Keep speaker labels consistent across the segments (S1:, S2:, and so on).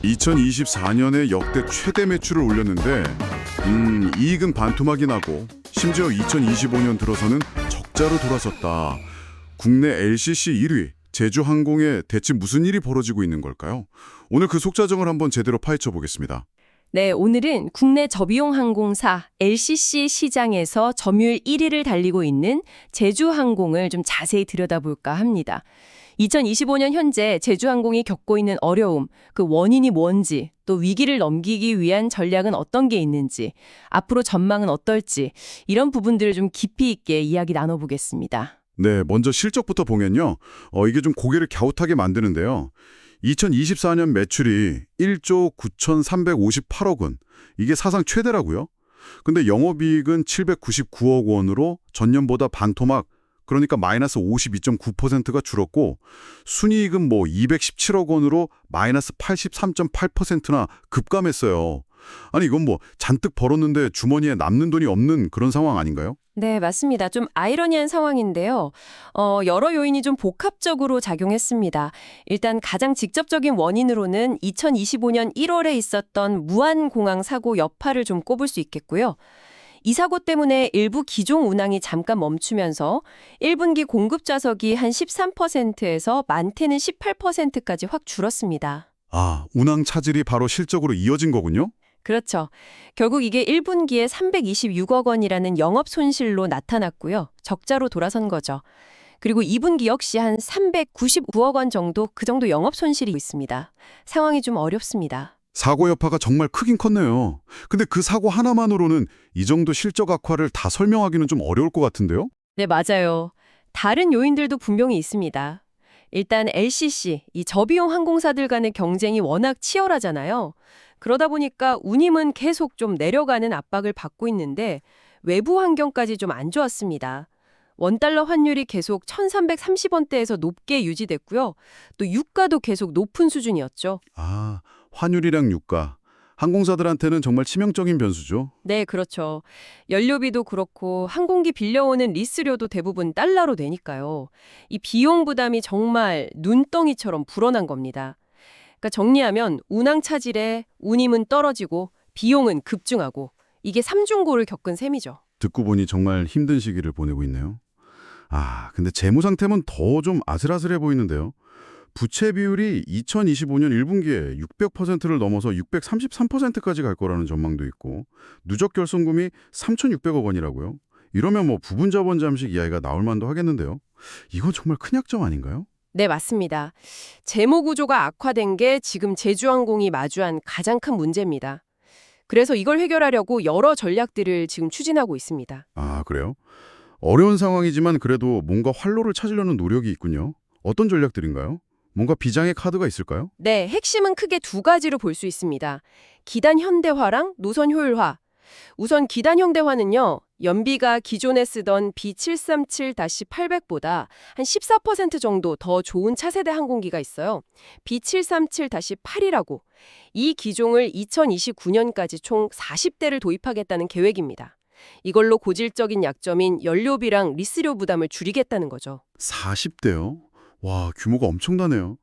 S1: 2024년에 역대 최대 매출을 올렸는데 이익은 반토막이 나고 심지어 2025년 들어서는 적자로 돌아섰다. 국내 LCC 1위 제주항공에 대체 무슨 일이 벌어지고 있는 걸까요? 오늘 그 속사정을 한번 제대로 파헤쳐 보겠습니다.
S2: 네, 오늘은 국내 저비용 항공사 LCC 시장에서 점유율 1위를 달리고 있는 제주항공을 좀 자세히 들여다볼까 합니다. 2025년 현재 제주항공이 겪고 있는 어려움, 그 원인이 뭔지, 또 위기를 넘기기 위한 전략은 어떤 게 있는지, 앞으로 전망은 어떨지 이런 부분들을 좀 깊이 있게 이야기 나눠보겠습니다.
S1: 네, 먼저 실적부터 보면요. 이게 좀 고개를 갸웃하게 만드는데요. 2024년 매출이 1조 9,358억 원. 이게 사상 최대라고요. 근데 영업이익은 799억 원으로 전년보다 반토막, 그러니까 마이너스 52.9%가 줄었고 순이익은 217억 원으로 마이너스 83.8%나 급감했어요. 아니 이건 잔뜩 벌었는데 주머니에 남는 돈이 없는 그런 상황 아닌가요?
S2: 네, 맞습니다. 좀 아이러니한 상황인데요. 여러 요인이 좀 복합적으로 작용했습니다. 일단 가장 직접적인 원인으로는 2025년 1월에 있었던 무안공항 사고 여파를 좀 꼽을 수 있겠고요. 이 사고 때문에 일부 기종 운항이 잠깐 멈추면서 1분기 공급 좌석이 한 13%에서 많게는 18%까지 확 줄었습니다.
S1: 아, 운항 차질이 바로 실적으로 이어진 거군요?
S2: 그렇죠. 결국 이게 1분기에 326억 원이라는 영업 손실로 나타났고요. 적자로 돌아선 거죠. 그리고 2분기 역시 한 399억 원 정도 그 정도 영업 손실이 있습니다. 상황이 좀 어렵습니다.
S1: 사고 여파가 정말 크긴 컸네요. 근데 그 사고 하나만으로는 이 정도 실적 악화를 다 설명하기는 좀 어려울 것 같은데요?
S2: 네, 맞아요. 다른 요인들도 분명히 있습니다. 일단 LCC, 이 저비용 항공사들 간의 경쟁이 워낙 치열하잖아요. 그러다 보니까 운임은 계속 좀 내려가는 압박을 받고 있는데 외부 환경까지 좀 안 좋았습니다. 원달러 환율이 계속 1,330원대에서 높게 유지됐고요. 또 유가도 계속 높은 수준이었죠.
S1: 아, 환율이랑 유가. 항공사들한테는 정말 치명적인 변수죠.
S2: 네, 그렇죠. 연료비도 그렇고 항공기 빌려오는 리스료도 대부분 달러로 되니까요. 이 비용 부담이 정말 눈덩이처럼 불어난 겁니다. 그러니까 정리하면 운항 차질에 운임은 떨어지고 비용은 급증하고 이게 삼중고를 겪은 셈이죠.
S1: 듣고 보니 정말 힘든 시기를 보내고 있네요. 아, 근데 재무 상태는 더 좀 아슬아슬해 보이는데요. 부채 비율이 2025년 1분기에 600%를 넘어서 633%까지 갈 거라는 전망도 있고 누적 결손금이 3,600억 원이라고요. 이러면 부분 자본 잠식 이야기가 나올 만도 하겠는데요. 이건 정말 큰 약점 아닌가요?
S2: 네, 맞습니다. 재무 구조가 악화된 게 지금 제주항공이 마주한 가장 큰 문제입니다. 그래서 이걸 해결하려고 여러 전략들을 지금 추진하고 있습니다.
S1: 아, 그래요? 어려운 상황이지만 그래도 뭔가 활로를 찾으려는 노력이 있군요. 어떤 전략들인가요? 뭔가 비장의 카드가 있을까요?
S2: 네, 핵심은 크게 두 가지로 볼 수 있습니다. 기단 현대화랑 노선 효율화. 우선 기단 현대화는요. 연비가 기존에 쓰던 B737-800보다 한 14% 정도 더 좋은 차세대 항공기가 있어요. B737-8이라고. 이 기종을 2029년까지 총 40대를 도입하겠다는 계획입니다. 이걸로 고질적인 약점인 연료비랑 리스료 부담을 줄이겠다는 거죠.
S1: 40대요? 와, 규모가 엄청나네요.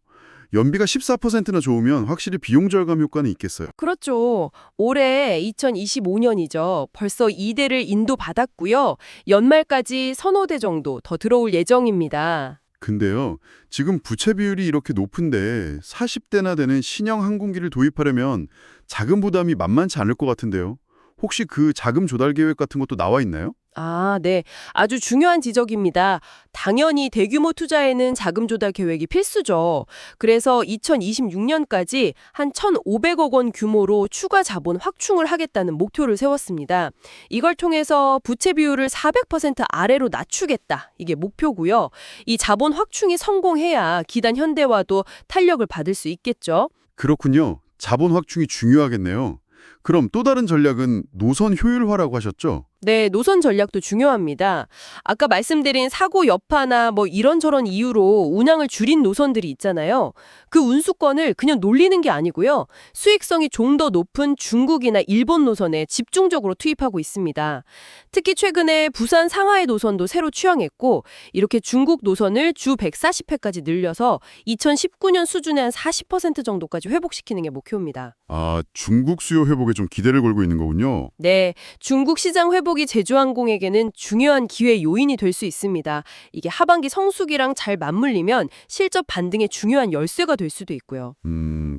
S1: 연비가 14%나 좋으면 확실히 비용 절감 효과는 있겠어요.
S2: 그렇죠. 올해 2025년이죠. 벌써 2대를 인도받았고요. 연말까지 서너 대 정도 더 들어올 예정입니다.
S1: 근데요, 지금 부채 비율이 이렇게 높은데 40대나 되는 신형 항공기를 도입하려면 자금 부담이 만만치 않을 것 같은데요. 혹시 그 자금 조달 계획 같은 것도 나와 있나요?
S2: 아, 네. 아주 중요한 지적입니다. 당연히 대규모 투자에는 자금 조달 계획이 필수죠. 그래서 2026년까지 한 1,500억 원 규모로 추가 자본 확충을 하겠다는 목표를 세웠습니다. 이걸 통해서 부채 비율을 400% 아래로 낮추겠다. 이게 목표고요. 이 자본 확충이 성공해야 기단 현대화도 탄력을 받을 수 있겠죠.
S1: 그렇군요. 자본 확충이 중요하겠네요. 그럼 또 다른 전략은 노선 효율화라고 하셨죠?
S2: 네, 노선 전략도 중요합니다. 아까 말씀드린 사고 여파나 뭐 이런저런 이유로 운항을 줄인 노선들이 있잖아요. 그 운수권을 그냥 놀리는 게 아니고요. 수익성이 좀 더 높은 중국이나 일본 노선에 집중적으로 투입하고 있습니다. 특히 최근에 부산 상하이 노선도 새로 취항했고 이렇게 중국 노선을 주 140회까지 늘려서 2019년 수준의 한 40% 정도까지 회복시키는 게 목표입니다.
S1: 아, 중국 수요 회복에 좀 기대를 걸고 있는 거군요.
S2: 네, 중국 시장 회복이 제주항공에게는 중요한 기회 요인이 될 수 있습니다. 이게 하반기 성수기랑 잘 맞물리면 실적 반등의 중요한 열쇠가 될 수도 있고요.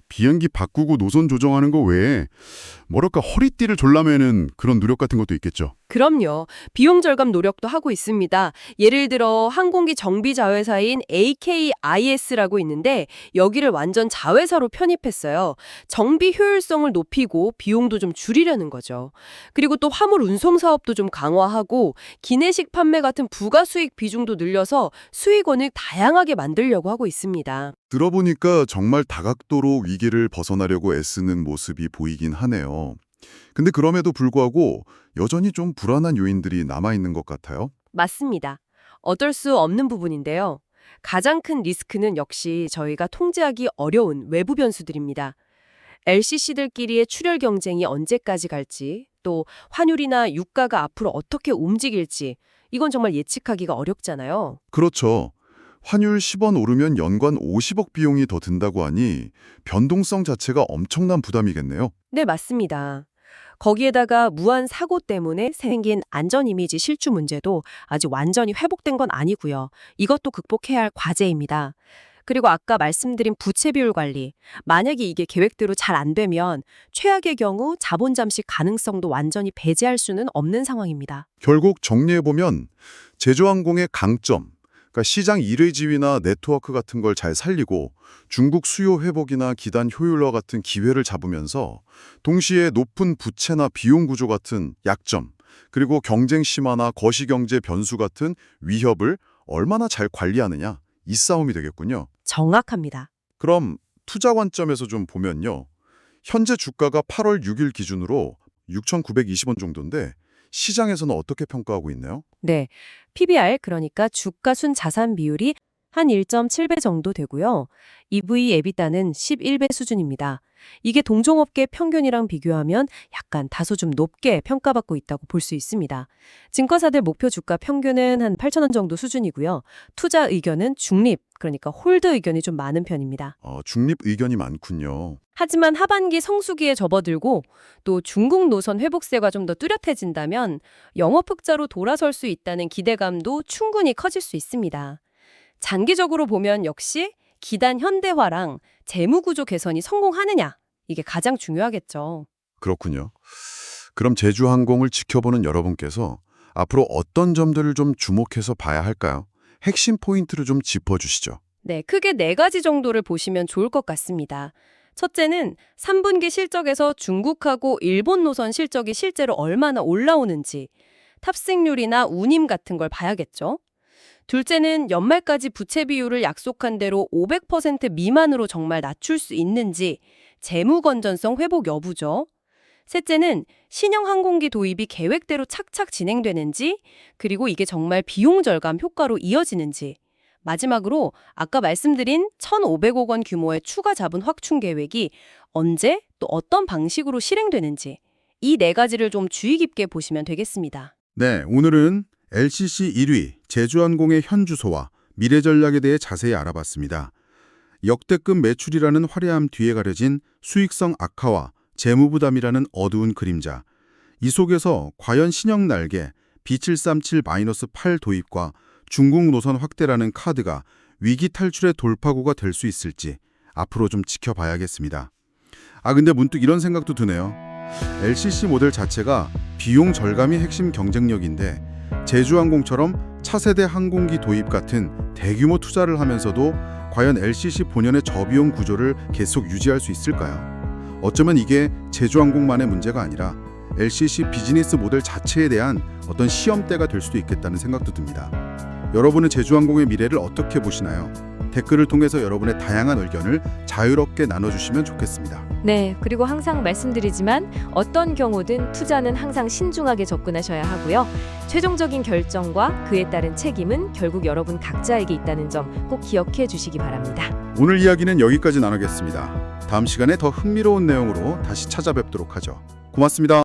S1: 비행기 바꾸고 노선 조정하는 거 외에 뭐랄까 허리띠를 졸라매는 그런 노력 같은 것도 있겠죠.
S2: 그럼요. 비용 절감 노력도 하고 있습니다. 예를 들어 항공기 정비 자회사인 AKIS라고 있는데 여기를 완전 자회사로 편입했어요. 정비 효율성을 높이고 비용도 좀 줄이려는 거죠. 그리고 또 화물 운송 사업도 좀 강화하고 기내식 판매 같은 부가수익 비중도 늘려서 수익원을 다양하게 만들려고 하고 있습니다.
S1: 들어보니까 정말 다각도로 위기를 벗어나려고 애쓰는 모습이 보이긴 하네요. 근데 그럼에도 불구하고 여전히 좀 불안한 요인들이 남아있는 것 같아요.
S2: 맞습니다. 어쩔 수 없는 부분인데요. 가장 큰 리스크는 역시 저희가 통제하기 어려운 외부 변수들입니다. LCC들끼리의 출혈 경쟁이 언제까지 갈지, 또 환율이나 유가가 앞으로 어떻게 움직일지, 이건 정말 예측하기가 어렵잖아요.
S1: 그렇죠. 환율 10원 오르면 연간 50억 비용이 더 든다고 하니 변동성 자체가 엄청난 부담이겠네요.
S2: 네, 맞습니다. 거기에다가 무한 사고 때문에 생긴 안전 이미지 실추 문제도 아직 완전히 회복된 건 아니고요. 이것도 극복해야 할 과제입니다. 그리고 아까 말씀드린 부채 비율 관리. 만약에 이게 계획대로 잘 안 되면 최악의 경우 자본 잠식 가능성도 완전히 배제할 수는 없는 상황입니다.
S1: 결국 정리해보면 제주항공의 강점, 그러니까 시장 일의 지위나 네트워크 같은 걸 잘 살리고 중국 수요 회복이나 기단 효율화 같은 기회를 잡으면서 동시에 높은 부채나 비용 구조 같은 약점, 그리고 경쟁 심화나 거시경제 변수 같은 위협을 얼마나 잘 관리하느냐, 이 싸움이 되겠군요.
S2: 정확합니다.
S1: 그럼 투자 관점에서 좀 보면요. 현재 주가가 8월 6일 기준으로 6,920원 정도인데 시장에서는 어떻게 평가하고 있나요?
S2: 네, PBR 그러니까 주가 순 자산 비율이 한 1.7배 정도 되고요. EV EBITDA는 11배 수준입니다. 이게 동종업계 평균이랑 비교하면 약간 다소 좀 높게 평가받고 있다고 볼 수 있습니다. 증권사들 목표 주가 평균은 한 8,000원 정도 수준이고요. 투자 의견은 중립, 그러니까 홀드 의견이 좀 많은 편입니다.
S1: 중립 의견이 많군요.
S2: 하지만 하반기 성수기에 접어들고 또 중국 노선 회복세가 좀 더 뚜렷해진다면 영업 흑자로 돌아설 수 있다는 기대감도 충분히 커질 수 있습니다. 장기적으로 보면 역시 기단 현대화랑 재무구조 개선이 성공하느냐, 이게 가장 중요하겠죠.
S1: 그렇군요. 그럼 제주항공을 지켜보는 여러분께서 앞으로 어떤 점들을 좀 주목해서 봐야 할까요? 핵심 포인트를 좀 짚어주시죠.
S2: 네, 크게 4가지 정도를 보시면 좋을 것 같습니다. 첫째는 3분기 실적에서 중국하고 일본 노선 실적이 실제로 얼마나 올라오는지, 탑승률이나 운임 같은 걸 봐야겠죠. 둘째는 연말까지 부채 비율을 약속한 대로 500% 미만으로 정말 낮출 수 있는지, 재무 건전성 회복 여부죠. 셋째는 신형 항공기 도입이 계획대로 착착 진행되는지, 그리고 이게 정말 비용 절감 효과로 이어지는지. 마지막으로 아까 말씀드린 1,500억 원 규모의 추가 자본 확충 계획이 언제 또 어떤 방식으로 실행되는지, 이 4가지를 좀 주의 깊게 보시면 되겠습니다.
S1: 네, 오늘은 LCC 1위 제주항공의 현 주소와 미래 전략에 대해 자세히 알아봤습니다. 역대급 매출이라는 화려함 뒤에 가려진 수익성 악화와 재무 부담이라는 어두운 그림자. 이 속에서 과연 신형 날개 B737-8 도입과 중국 노선 확대라는 카드가 위기 탈출의 돌파구가 될 수 있을지 앞으로 좀 지켜봐야겠습니다. 근데 문득 이런 생각도 드네요. LCC 모델 자체가 비용 절감이 핵심 경쟁력인데 제주항공처럼 차세대 항공기 도입 같은 대규모 투자를 하면서도 과연 LCC 본연의 저비용 구조를 계속 유지할 수 있을까요? 어쩌면 이게 제주항공만의 문제가 아니라 LCC 비즈니스 모델 자체에 대한 어떤 시험대가 될 수도 있겠다는 생각도 듭니다. 여러분은 제주항공의 미래를 어떻게 보시나요? 댓글을 통해서 여러분의 다양한 의견을 자유롭게 나눠주시면 좋겠습니다.
S3: 네, 그리고 항상 말씀드리지만 어떤 경우든 투자는 항상 신중하게 접근하셔야 하고요. 최종적인 결정과 그에 따른 책임은 결국 여러분 각자에게 있다는 점 꼭 기억해 주시기 바랍니다.
S1: 오늘 이야기는 여기까지 나누겠습니다. 다음 시간에 더 흥미로운 내용으로 다시 찾아뵙도록 하죠. 고맙습니다.